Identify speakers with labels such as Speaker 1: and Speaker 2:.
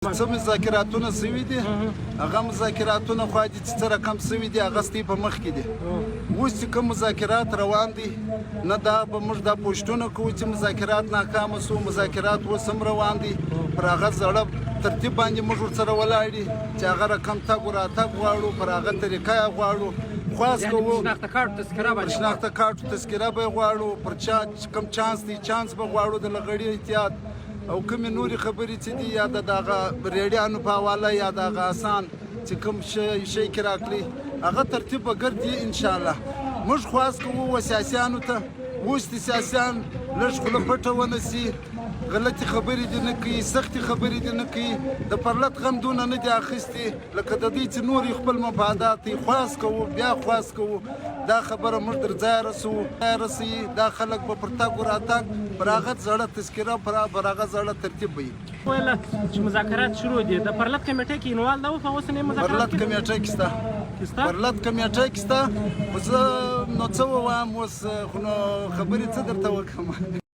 Speaker 1: څه مذاکراتونه سوي دي هغه مذاکراتونه خو دي چې څه رقم سوي دي هغه ستې په مخ کې دي اوس چې کوم مذاکرات روان دي نه دا به موږ دا پوښتنه کوو چې مذاکرات ناکامه سو مذاکرات اوس هم روان دي پر هغه زړه ترتیب باندې موږ ورسره ولاړ دي چې هغه رقم تګ وراتګ غواړو پر هغه طریقه یې غواړو خواست کوو شناخته کارت تذکره به یې غواړو پر چا کوم چانس دی چانس به غواړو د لغړي احتیاط او کومې نورې خبرې چې دي یا د دغه ریډیانو په حواله یا د هغه آسان چې کوم شی کې راکړي هغه ترتیب به ګرځي انشاءالله موږ خواست کوو سیاسیانو ته اوس د سیاسیان لږ خوله پټه ونسي غلطي خبرې دې نه کوي سختې خبرې دې نه کوي د پرلط غم دونه نه دي اخیستې لکه د دوی چې نور خپل مفادات یې خواست کوو بیا خواست کوو دا خبره موږ در ځای رسوي دا خلک به پر تګ راتګ پر هغه زړه تذکره پر هغه زړه ترتیب وي
Speaker 2: ویله چې مذاکرات شروع دي د پرلط کمیټې کې انوال دا په اوسنۍ مذاکرات
Speaker 1: پرلط کمیټه کې سته پرلط کمیټه کې سته خو زه نو څه ووایم اوس خو نو خبرې څه درته وکړم